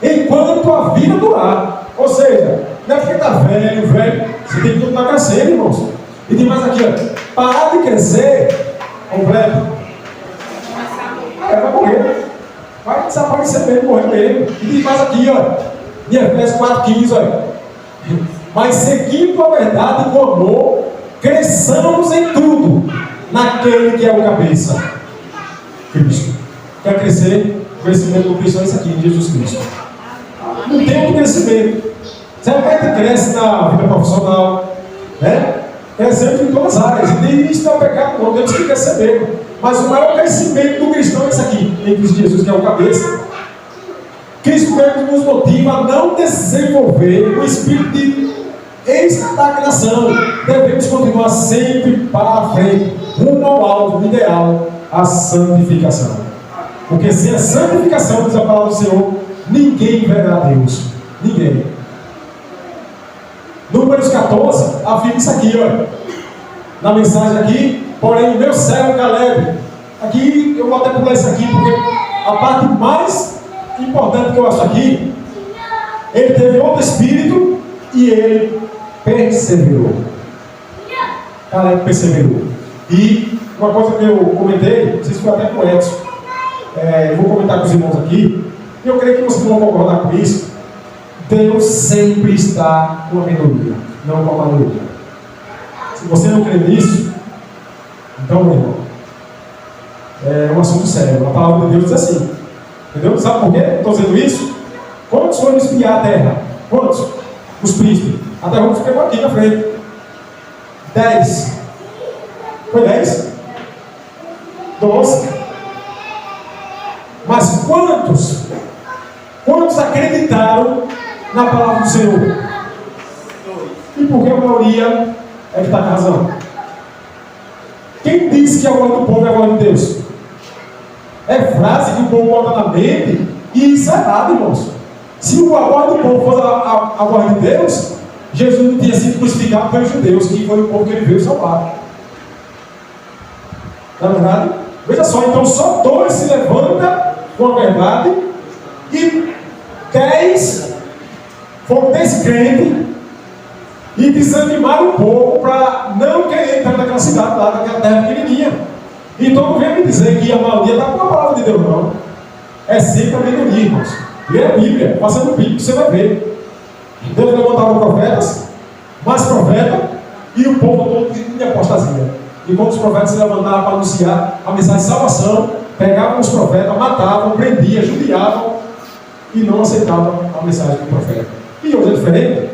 Enquanto a vida durar. Ou seja, não é porque está velho, você tem que continuar crescendo, irmãos. E tem mais aqui, ó, parar de crescer completo. Vai morrer. Vai desaparecer mesmo, morrer mesmo. E tem mais aqui, ó, em Efésios 4,15, olha. Mas seguindo a verdade com amor, cresçamos em tudo naquele que é o cabeça, Cristo. Quer crescer? O crescimento do Cristo é isso aqui, em Jesus Cristo. Não tem outro crescimento. Você cresce na vida profissional, crescendo em todas as áreas. E isso não é pecado, não. Temos que crescer mesmo. Mas o maior crescimento do cristão é isso aqui, em Cristo Jesus, que é o cabeça. Cristo mesmo nos motiva a não desenvolver o espírito de Eis que está a criação. Devemos continuar sempre para a frente, rumo ao alto, ideal, a santificação. Porque sem a santificação, diz a palavra do Senhor, ninguém verá a Deus. Ninguém. Números 14, afirma isso aqui, olha. Na mensagem aqui, porém o meu servo Caleb. Aqui eu vou até pular isso aqui, porque a parte mais importante que eu acho aqui, ele teve outro espírito e ele perseverou. Caleb perseverou. E uma coisa que eu comentei, não sei se foi até com o Edson, eu vou comentar com os irmãos aqui, e eu creio que vocês vão concordar com isso. Deus sempre está com a minoria, não com a maioria. Se você não crê nisso, então, meu irmão, é um assunto sério. A palavra de Deus diz assim, entendeu? Sabe por quê? Estou dizendo isso? Quantos foram espiar a terra? Quantos? Os príncipes. Até vamos ficar aqui na frente. 10. Foi 10? 12. Mas quantos acreditaram na palavra do Senhor? E por que a maioria é que está com razão? Quem disse que a voz do povo é a voz de Deus? É frase que o povo bota na mente, e isso é errado, irmãos. Se a voz do povo fosse a voz de Deus, Jesus não tinha sido crucificado pelos judeus, que foi o povo que ele veio salvar. Não é verdade? Veja só, então só 2 se levantam com a verdade e 10 foram descrentes e desanimaram o povo para não querer entrar naquela cidade lá, naquela terra pequenininha. Então não venha me dizer que a maioria está com a palavra de Deus, não. É sempre a minoria, irmãos. Lê a Bíblia, passando o Bíblia, você vai ver. Deus levantava profetas, mais profetas, e o povo todo em apostasia. E quando os profetas se levantavam para anunciar a mensagem de salvação, pegavam os profetas, matavam, prendiam, judiavam e não aceitavam a mensagem do profeta. E hoje é diferente?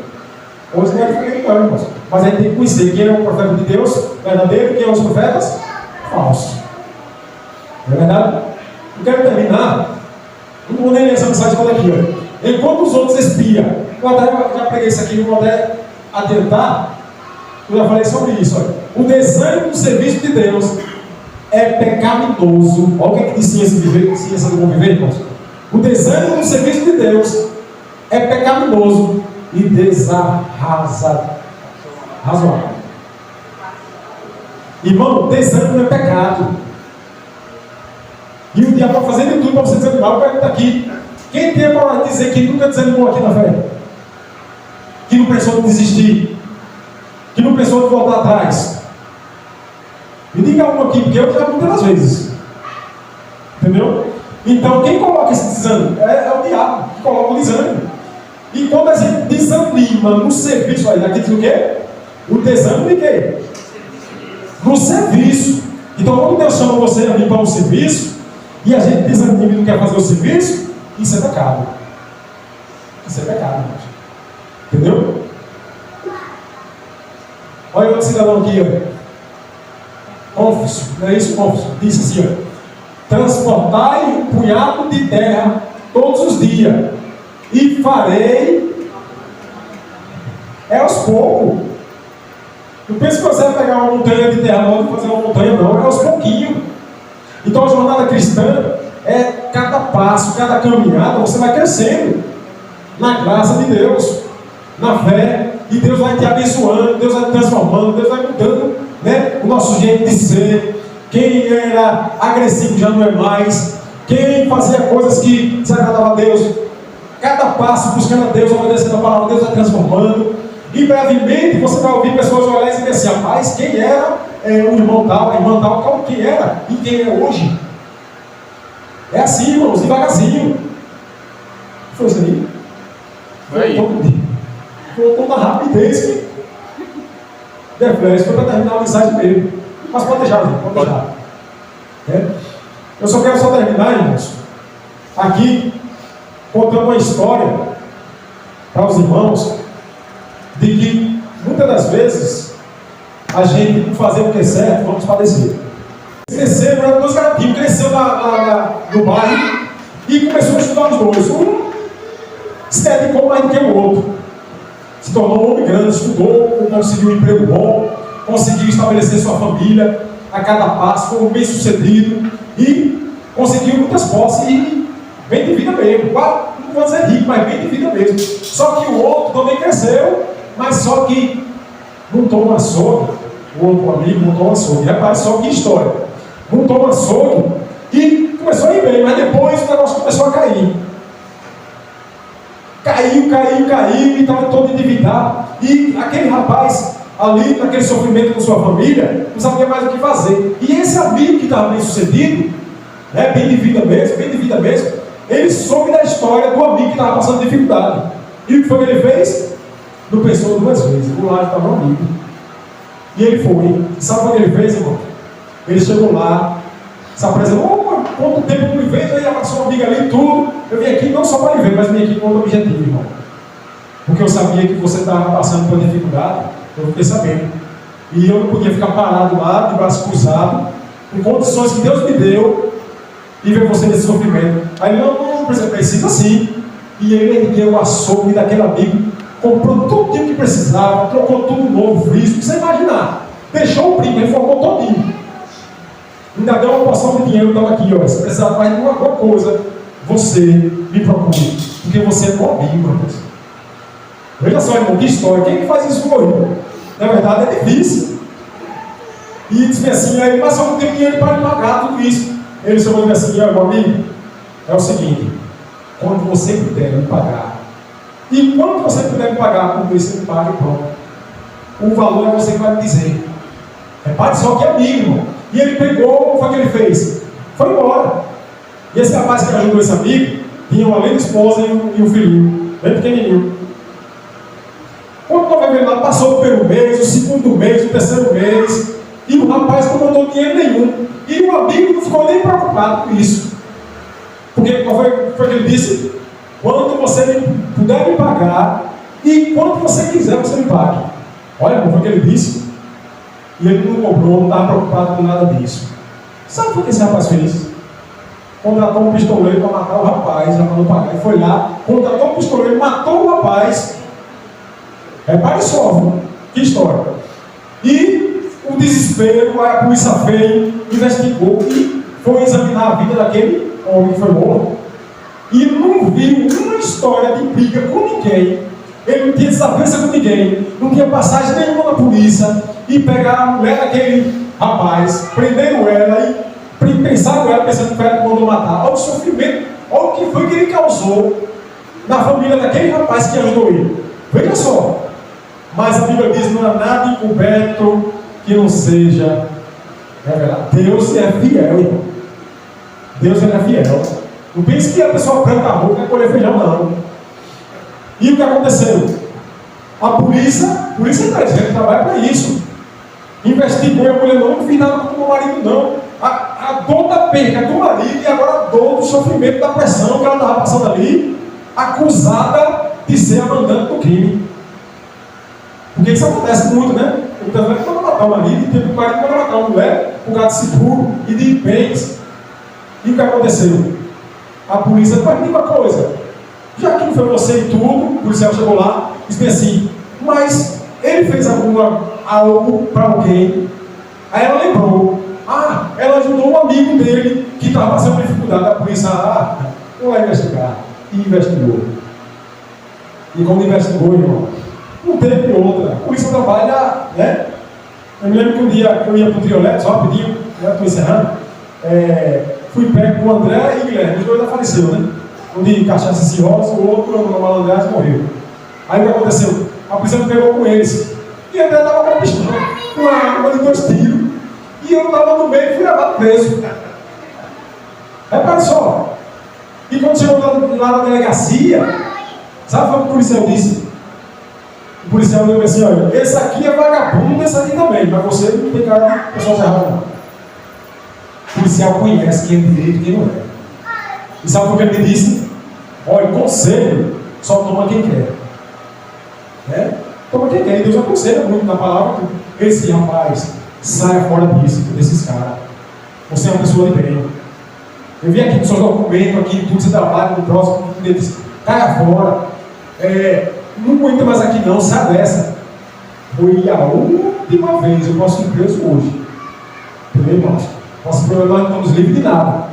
Hoje não é diferente, não, irmãos. Mas a gente tem que conhecer quem é o profeta de Deus verdadeiro e quem é os profetas falsos. Não é verdade? Eu quero terminar. Não vou nem ler essa mensagem toda aqui, ó. Enquanto os outros espiam, eu até já preguei isso aqui, eu vou até adiantar. Eu já falei sobre isso, olha. O desânimo do serviço de Deus é pecaminoso. Olha o que diz ciência do bom viver, irmãos. O desânimo do serviço de Deus é pecaminoso e razoável. Irmão, desânimo não é pecado. E o diabo vai fazer de tudo para você desanimar. Eu pergunto aqui: quem tem para dizer que nunca desanimou aqui na fé? Que não pensou em desistir? Que não pensou em voltar atrás? Me diga um aqui, porque eu já muitas vezes. Entendeu? Então, quem coloca esse desânimo? É o diabo que coloca o desânimo. E quando a gente desanima no serviço, aí aqui diz o quê? O desânimo de quê? No serviço. Então, quando Deus chama você a vir para um serviço, e a gente desanima e não quer fazer o serviço, isso é pecado. Isso é pecado, gente. Entendeu? Olha outro cidadão aqui, olha. Confúcio, não é isso, Confúcio? Disse assim, olha: transportai um punhado de terra todos os dias, e farei. É aos poucos. Não pense que você vai pegar uma montanha de terra e fazer uma montanha, não. É aos pouquinhos. Então a jornada cristã é cada passo, cada caminhada, você vai crescendo na graça de Deus, na fé, e Deus vai te abençoando, Deus vai te transformando, Deus vai mudando, né, o nosso jeito de ser. Quem era agressivo já não é mais. Quem fazia coisas que desagradavam a Deus, cada passo buscando a Deus, obedecendo a palavra, Deus vai transformando. E brevemente você vai ouvir pessoas olhar e dizer assim: rapaz, quem era o irmão tal, a irmã tal, quem era e quem é hoje? É assim, irmãos, devagarzinho. Foi isso aí? Voltou na rapidez que Deflete foi para terminar a mensagem dele. Mas pode deixar, gente, pode deixar. Eu só quero terminar, irmãos, aqui contando uma história para os irmãos de que muitas das vezes a gente, por fazer o que é certo, vamos padecer. Cresceram, eram 2 garotinhos, cresceu no bairro e começou a estudar os dois. Um se dedicou mais do que o outro. se tornou um homem grande, estudou, conseguiu um emprego bom, conseguiu estabelecer sua família a cada passo, foi um bem sucedido e conseguiu muitas posses e bem de vida mesmo. Não vou dizer rico, mas bem de vida mesmo. Só que o outro também cresceu, mas só que montou um açougue. O outro amigo montou um açougue. Repare só que história. Montou um açougue e começou a ir bem, mas depois o negócio começou a cair. Caiu e estava todo endividado. E aquele rapaz, ali, naquele sofrimento com sua família, não sabia mais o que fazer. E esse amigo que estava bem sucedido, né, bem de vida mesmo, ele soube da história do amigo que estava passando dificuldade. E o que foi que ele fez? Não pensou duas vezes. O lado estava um amigo. E ele foi. Sabe o que ele fez, irmão? Ele chegou lá, se apresentou. Quanto tempo não me vejo, aí apareceu uma amiga ali e tudo. Eu vim aqui não só para lhe ver, mas vim aqui com outro objetivo, irmão. Porque eu sabia que você estava passando por dificuldade. Eu fiquei sabendo. E eu não podia ficar parado lá, de braço cruzado, com condições que Deus me deu, e ver você nesse sofrimento. Aí não precisa sim. E ele ergueu o açougue daquele amigo, comprou tudo o que precisava, trocou tudo novo, frisco, sem imaginar. Deixou o brinco, reformou todinho. Ainda deu uma porção de dinheiro, estava aqui, ó. Se precisar mais de alguma coisa, você me procure. Porque você é bom amigo, irmãos. Veja só, irmão, que história. Quem que faz isso comigo? Na verdade é difícil. E disse assim, aí, mas eu não tenho dinheiro para pagar tudo isso. Ele chamou e disse assim, ó, meu amigo, é o seguinte, quando você puder me pagar, e quando você puder me pagar, por isso você me paga e pronto. O valor é você que vai me dizer. Repare só que é amigo, irmão. E ele pegou, o que foi que ele fez? Foi embora. E esse rapaz que ajudou esse amigo, tinha uma linda esposa e um filhinho, bem pequenininho. Quando nós vemos lá, passou o primeiro mês, o segundo mês, o terceiro mês, e o rapaz não mandou dinheiro nenhum. E o amigo não ficou nem preocupado com isso. Porque qual foi que ele disse? Quando você puder me pagar, e quando você quiser, você me pague. Olha, como foi que ele disse? E ele não cobrou, não estava preocupado com nada disso. Sabe o que esse rapaz fez? Contratou um pistoleiro para matar o rapaz, já mandou pagar. Ele foi lá, contratou um pistoleiro, matou o rapaz. Repare só, viu? Que história. E o desespero, a polícia veio, investigou e foi examinar a vida daquele homem que foi morto. E não viu uma história de briga com ninguém. Ele não tinha desavença com ninguém, não tinha passagem nenhuma na polícia. E pegaram a mulher daquele rapaz, prenderam ela e pensaram ela, pensando que ela mandou matar. Olha o sofrimento, olha o que foi que ele causou na família daquele rapaz que ajudou ele. Veja só. Mas a Bíblia diz: não há nada encoberto que não seja revelado. Deus é fiel, irmão. Deus é fiel. Não pense que a pessoa planta a roupa e colher feijão, não. E o que aconteceu? A polícia inteligente trabalha para isso. Investigou e a mulher não fez nada com o marido, não. A dor da perca do marido e agora a dor do sofrimento, da pressão que ela estava passando ali, acusada de ser a mandante do crime. Porque isso acontece muito, né? Muitas vezes quando matar o marido, e tem o marido quando matar uma mulher, por causa de seguro e de bens. E o que aconteceu? A polícia faz a mesma coisa. Já que não foi você e tudo, o policial chegou lá e disse assim, mas ele fez algo para alguém. Aí ela lembrou, ela ajudou um amigo dele que estava passando dificuldade. A polícia, vou lá investigar. E investigou. E quando investigou, irmão, não teve outra. A polícia trabalha, né? Eu me lembro que um dia eu ia para o Trioleto, só rapidinho, estou encerrando. Fui perto com o André e o Guilherme, os dois já faleceram, né? Um de cachaça cirrose, o outro, na malandragem, morreu. Aí o que aconteceu? A polícia me pegou com eles. E o André estava com a pistola, com a arma de 2 tiros. E eu estava no meio e fui levado preso. Repare só. E quando chegou lá na delegacia, sabe o que o policial disse? O policial disse assim, olha, esse aqui é vagabundo, esse aqui também, mas você não tem cara de pessoas erradas, não. O policial conhece quem é direito e quem não é. E sabe o que ele me disse? Olha, conselho só toma quem quer. Né? Toma quem quer. E Deus aconselha muito na palavra que esse rapaz saia fora disso, desses caras. Você é uma pessoa de bem. Eu vim aqui com seus documentos, aqui, tudo que você trabalha, no próximo, ele disse, caia fora. não aguenta mais aqui não, sai dessa. Foi a última vez, eu posso ir preso hoje. Entendeu, irmãos? Nosso problema, nós não estamos livres de nada.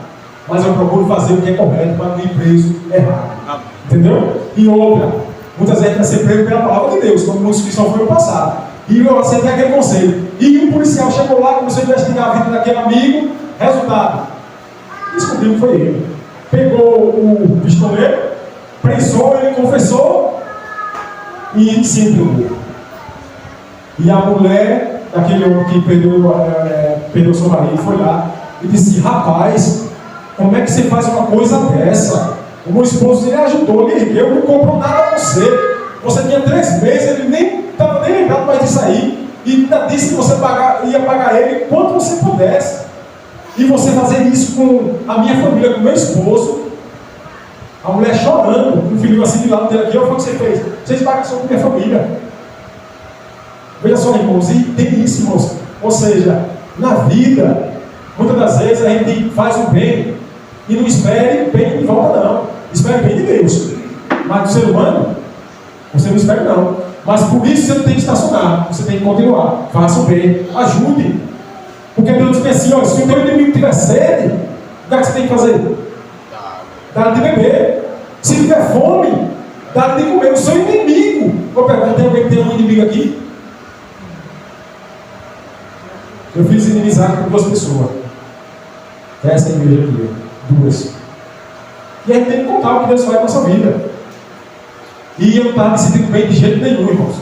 Mas eu procuro fazer o que é correto para não ir preso errado. Entendeu? E outra, muitas vezes vai ser preso pela palavra de Deus, como muitos cristãos foram passados. E eu aceitei aquele conselho. E o policial chegou lá, começou a investigar a vida daquele amigo. Resultado, descobriu que foi ele. Pegou o pistoleiro, prensou, ele confessou e se entregou. E a mulher daquele homem que perdeu seu marido foi lá e disse: rapaz, como é que você faz uma coisa dessa? O meu esposo lhe ajudou, lhe ergueu, não comprou nada a você. Você tinha 3 meses, ele nem estava nem lembrado mais disso aí. E ainda disse que você ia pagar ele quanto você pudesse. E você fazer isso com a minha família, com o meu esposo. A mulher chorando, um filho assim de lado dele aqui: olha o que você fez. Vocês pagam só com a minha família. Veja só, irmãos, e tem isso, irmãos. Ou seja, na vida, muitas das vezes a gente faz o bem e não espere bem de volta, não. Espere bem de Deus. Mas do ser humano, você não espera, não. Mas por isso você não tem que estacionar. Você tem que continuar. Faça o bem. Ajude. Porque Deus diz assim: olha, se o teu inimigo tiver sede, o que é que você tem que fazer? Dá de beber. Se tiver fome, dá de comer. O seu inimigo. Vou perguntar: tem alguém que tem um inimigo aqui? Eu fiz inimizade com 2 pessoas. Essa igreja aqui, 2. E a gente tem que contar o que Deus faz na nossa vida. E eu não estava me sentindo bem de jeito nenhum, irmãos.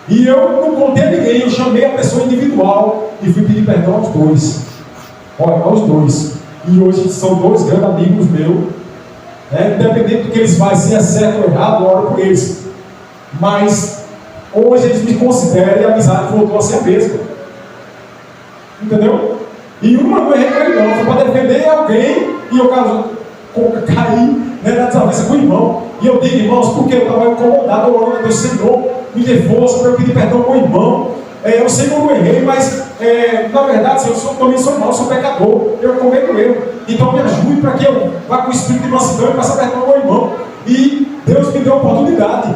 E eu não contei a ninguém, eu chamei a pessoa individual e fui pedir perdão aos 2. Olha, aos 2. E hoje são 2 grandes amigos meus. Independente do que eles fazem, se é certo ou errado, eu oro por eles. Mas hoje eles me consideram e a amizade voltou a ser a mesma. Entendeu? E uma não errei com ele não, foi para defender alguém e eu caí na desavença com o irmão. E eu digo: irmãos, porque eu estava incomodado, orando a Deus: Senhor, me dê força para eu pedir perdão com o irmão. Eu sei que eu não errei, mas na verdade eu também sou mau, sou pecador, eu cometo erro. Então me ajude para que eu vá com o espírito de mansidão e faça perdão com o irmão. E Deus me deu a oportunidade.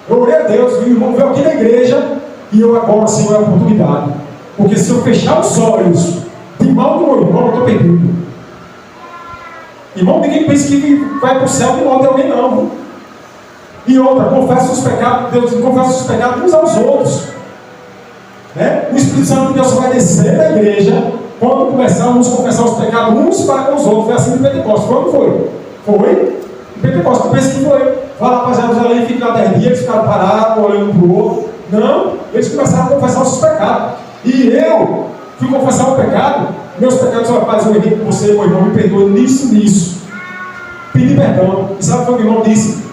Eu orei a Deus, e o irmão veio aqui na igreja e eu agora, Senhor, é a oportunidade. Porque se eu fechar os olhos de mal do meu irmão, eu estou perdido. Irmão, ninguém pensa que vai para o céu de mal de alguém, não. E outra, confessa os pecados, Deus confessa os pecados uns aos outros. O Espírito Santo de Deus vai descer da igreja quando começarmos a confessar os pecados uns para com os outros. Foi assim no Pentecostes. Foi ou não foi? Foi? No Pentecostes, pensa que foi. Vai lá para Jerusalém, fica lá 10 dias, eles ficaram parados, olhando um para o outro. Não, eles começaram a confessar os seus pecados. E eu fui confessar o pecado. Meus pecados: rapaz, eu errei com você, meu irmão, me perdoe nisso. Pedi perdão. E sabe o que o irmão disse?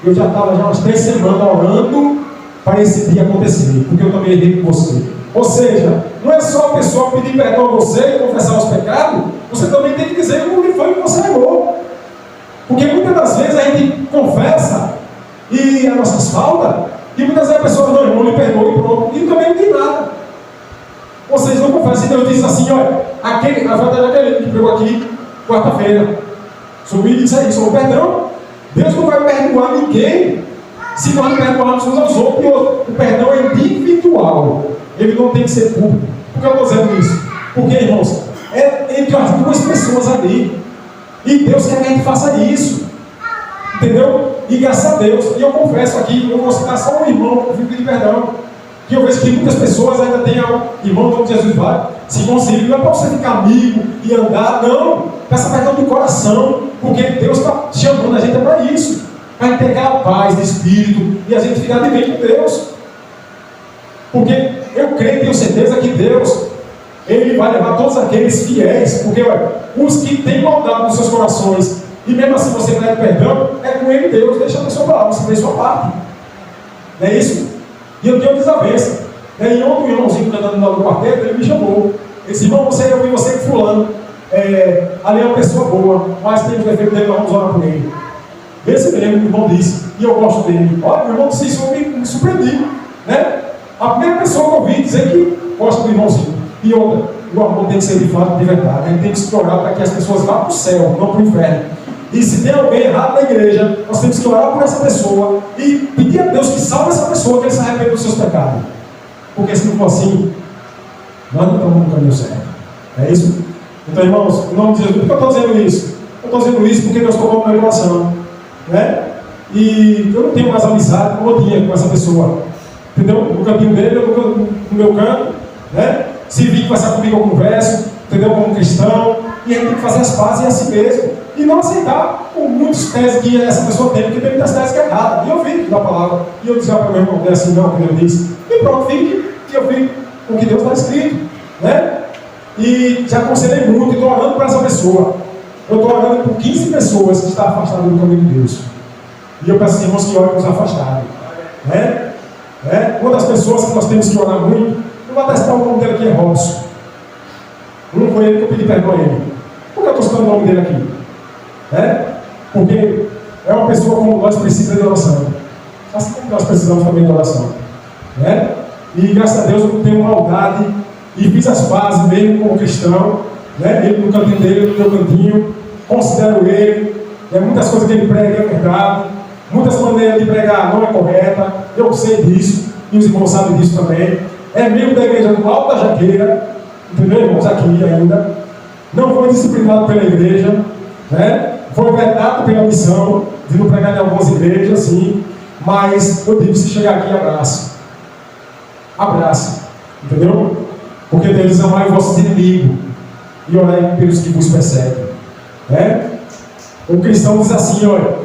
Eu já estava umas 3 semanas orando para esse dia acontecer, porque eu também errei com você. Ou seja, não é só a pessoa pedir perdão a você e confessar os pecados, você também tem que dizer como foi que você errou. Porque muitas das vezes a gente confessa e as nossas faltas, e muitas vezes a pessoa: não, irmão, lhe perdoa e pronto, e também não tem nada. Vocês não confessam. E Deus diz assim: olha, a verdade é aquele que pregou aqui quarta-feira, subiu e disse aí sobre o perdão. Deus não vai perdoar ninguém se nós não perdoarmos uns aos outros. E o perdão é individual, ele não tem que ser público. Por que eu estou dizendo isso? Porque, irmãos, é entre as 2 pessoas ali, e Deus quer que a gente faça isso, entendeu? E graças a Deus, e eu confesso aqui, eu vou citar só um irmão que eu fui pedir perdão, que eu vejo que muitas pessoas ainda têm irmão, como Jesus vai, se conciliam. Não é para você ficar amigo e andar, não. Peça perdão do coração, porque Deus está chamando a gente para isso, para entregar a paz de espírito e a gente ficar de bem com Deus. Porque eu creio e tenho certeza que Deus, Ele vai levar todos aqueles fiéis, porque olha, os que têm maldade nos seus corações, e mesmo assim você pede perdão, é com Ele, Deus, deixa a pessoa para lá, você fez sua parte. Não é isso? E eu tenho desavença. E ontem um irmãozinho que está andando lá no quarteto, ele me chamou. Ele disse: irmão, eu vi você com fulano. Ali é uma pessoa boa, mas tem o defeito dele, nós vamos orar por ele. Esse mesmo, o irmão disse, e eu gosto dele. Olha, o irmão disse isso, eu me surpreendi. A primeira pessoa que eu ouvi dizer que gosta do irmãozinho. E outra, o amor tem que ser de fato, de verdade. Ele tem que explorar para que as pessoas vá para o céu, não para o inferno. E se tem alguém errado na igreja, nós temos que orar por essa pessoa e pedir a Deus que salve essa pessoa, que ele se arrependa dos seus pecados. Porque se não for assim, nós não estamos no caminho certo. É isso? Então, irmãos, em nome de Jesus, por que eu estou dizendo isso? Eu estou dizendo isso porque Deus tocou no meu coração. Né? E eu não tenho mais amizade como eu tinha com essa pessoa. Entendeu? No caminho dele, eu no meu canto. Né? Se vir conversar comigo, eu converso. Entendeu? Como cristão. E ele tem que fazer as pazes assim mesmo. E não aceitar com muitas teses que essa pessoa tem, porque tem muitas teses que é errada. E eu fico da palavra. E eu dizia para o meu irmão, assim, não, como ele disse. E pronto, fique. E eu fico com o que Deus está escrito. Né? E já aconselhei muito, e estou orando para essa pessoa. Eu estou orando por 15 pessoas que estão afastadas do caminho de Deus. E eu peço, irmãos, que orem para os afastados. Né? Uma das pessoas que nós temos que orar muito, eu vou testar o nome dele aqui, é Robson. Não foi ele que eu pedi perdão a ele. Por que eu estou citando o nome dele aqui? Porque é uma pessoa como nós precisa de oração. Assim como nós precisamos também de oração. E graças a Deus eu não tenho maldade e fiz as pazes mesmo como cristão. Ele no cantinho dele, no meu cantinho. Considero ele. Muitas coisas que ele prega é verdade. Muitas maneiras de pregar não é correta. Eu sei disso. E os irmãos sabem disso também. É membro da igreja do Alto da Jaqueira. Entendeu, irmãos? Aqui ainda. Não foi disciplinado pela igreja. Foi vetado pela missão de não pregar em algumas igrejas, sim. Mas eu digo, se chegar aqui, abraço. Abraço. Entendeu? Porque Deus diz: amai os vossos inimigos e orai pelos que vos perseguem. O cristão diz assim: olha,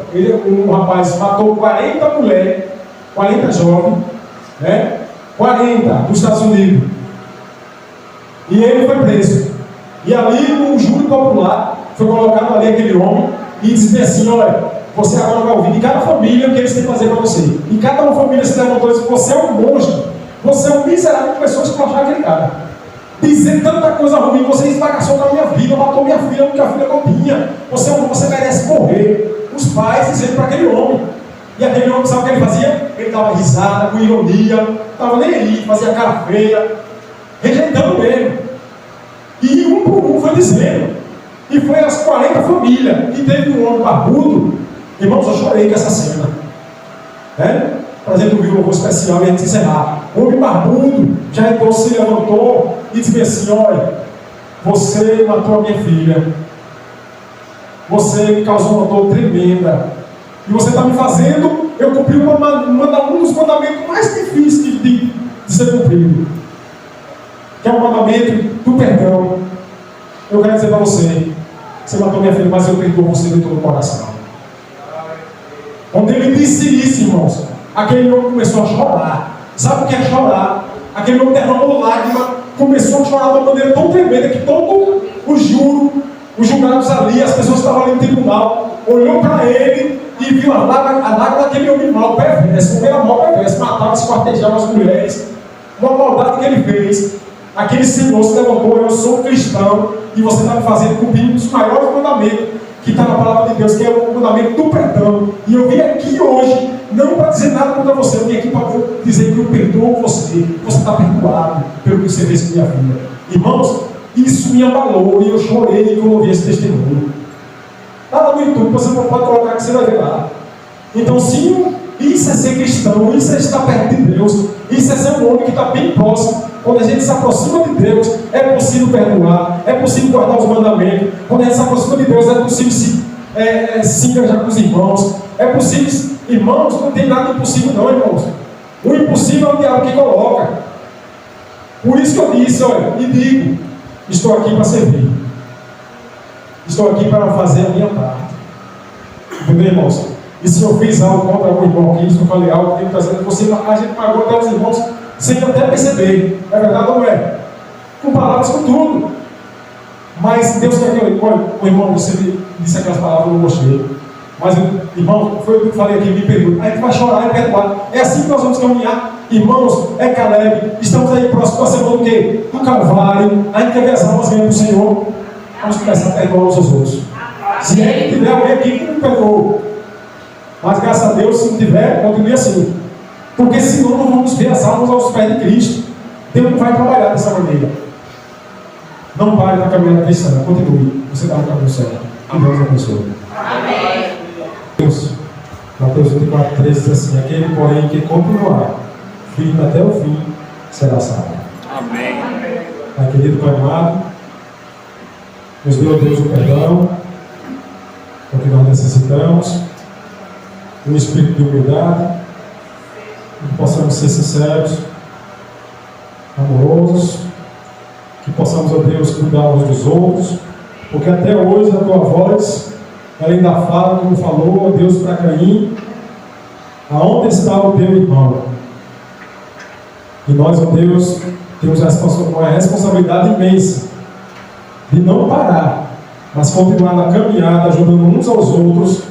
um rapaz matou 40 mulheres, 40 jovens, 40 nos Estados Unidos. E ele foi preso. E ali, no júri popular, foi colocado ali aquele homem e disse assim: olha, você agora vai ouvir de cada família o que eles têm que fazer para você. E cada uma família se levantou e disse: você é um monstro, você é um miserável. Começou a esculachar aquele cara. Dizer tanta coisa ruim: você esbagaçou com a minha vida, matou minha filha, a única filha que eu tinha. Você merece morrer. Os pais dizendo para aquele homem. E aquele homem, sabe o que ele fazia? Ele dava risada, com ironia, estava nem aí, fazia cara feia, rejeitando ele. E um por um foi dizendo. E foi as 40 famílias. E teve um homem barbudo. Irmãos, eu chorei com essa cena. Para a gente ouvir um louvor especial e a gente encerrar. O homem barbudo já então se levantou e disse assim: olha, você matou a minha filha. Você me causou uma dor tremenda. E você está me fazendo eu cumprir um dos mandamentos mais difíceis de ser cumprido. Que é o mandamento do perdão. Eu quero dizer para você: você matou minha filha, mas eu perdoo você de todo o coração. Quando ele disse isso, irmãos, aquele homem começou a chorar. Sabe o que é chorar? Aquele homem derramou lágrima, começou a chorar de uma maneira tão tremenda que todo os julgados ali, as pessoas que estavam ali no tribunal, olhou para ele e viu a lágrima daquele homem mal perverso, porque era mal perverso, matava, esquartejava as mulheres, uma maldade que ele fez. Aquele senhor se levantou: eu sou cristão e você está me fazendo cumprir um dos maiores mandamentos que está na palavra de Deus, que é o mandamento do perdão. E eu vim aqui hoje não para dizer nada contra você, eu vim aqui para dizer que eu perdoo você está perdoado pelo que você fez com minha vida. Irmãos, isso me abalou e eu chorei quando ouvi esse testemunho. Está lá no YouTube, você não pode colocar que você vai ver lá. Então, sim, isso é ser cristão, isso é estar perto de Deus, isso é ser um homem que está bem próximo. Quando a gente se aproxima de Deus, é possível perdoar, é possível guardar os mandamentos. Quando a gente se aproxima de Deus, é possível se engajar com os irmãos. É possível, irmãos, não tem nada impossível não, irmãos. O impossível é o diabo que coloca. Por isso que eu disse, olha, e digo: estou aqui para servir. Estou aqui para fazer a minha parte. Entendeu, irmãos? E se eu fiz algo contra algum irmão aqui, se eu falei algo, tenho que fazer, a gente pagou até os irmãos sem até perceber. É verdade ou não é? Com palavras, com tudo. Mas Deus quer que eu... Olha, o irmão, você disse aquelas palavras, eu não gostei. Mas, irmão, foi o que eu falei aqui, me perdoe. A gente vai chorar e perdoar. É assim que nós vamos caminhar. Irmãos, é Caleb. Estamos aí próximo da semana do quê? Do Calvário. A gente quer ver as almas ganhando para o Senhor. Vamos começar a perdoar uns aos outros. Se é que tiver alguém aqui que não perdoou. Mas graças a Deus, se não tiver, continue assim. Porque senão não vamos ver as almas aos pés de Cristo. Deus não vai trabalhar dessa maneira. Não pare na caminhada cristã, continue. Você está no caminho certo. Que Deus abençoe. Amém. Deus, Mateus 24, 13 diz assim: aquele, porém, que continuar firme até o fim, será salvo. Amém. Pai querido, Pai amado, nos dê, ó Deus, o perdão, o que nós necessitamos, um espírito de humildade, que possamos ser sinceros, amorosos, que possamos, ó Deus, cuidar uns dos outros, porque até hoje a tua voz, ela ainda fala, como falou, ó Deus, para Caim: aonde está o teu irmão? E nós, ó Deus, temos uma responsabilidade imensa de não parar, mas continuar na caminhada, ajudando uns aos outros,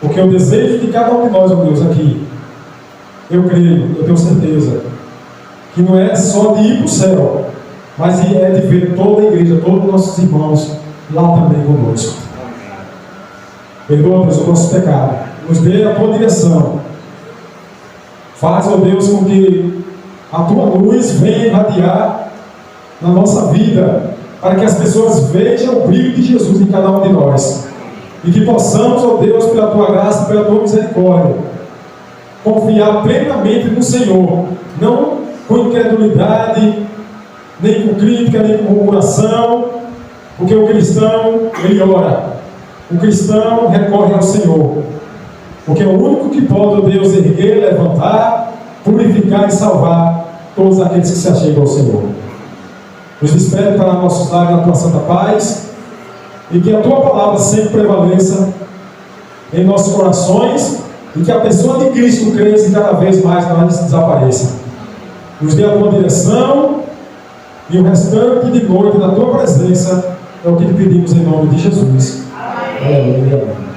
porque o desejo de cada um de nós, ó Deus, aqui, eu creio, eu tenho certeza, que não é só de ir para o céu, mas é de ver toda a igreja, todos os nossos irmãos lá também conosco. Perdoa, Deus, o nosso pecado, nos dê a tua direção, faz, ó Deus, com que a tua luz venha irradiar na nossa vida, para que as pessoas vejam o brilho de Jesus em cada um de nós, e que possamos, ó Deus, pela tua graça, pela tua misericórdia, confiar plenamente no Senhor, não com incredulidade, nem com crítica, nem com murmuração, porque o cristão, ele ora, o cristão recorre ao Senhor, porque é o único que pode, ó Deus, erguer, levantar, purificar e salvar todos aqueles que se achegam ao Senhor. Nos despede para nossos lares na tua santa paz, e que a tua palavra sempre prevaleça em nossos corações, e que a pessoa de Cristo cresça e cada vez mais nós desapareça. Nos dê a tua direção, e o restante de noite na tua presença é o que te pedimos em nome de Jesus. Amém. Aleluia.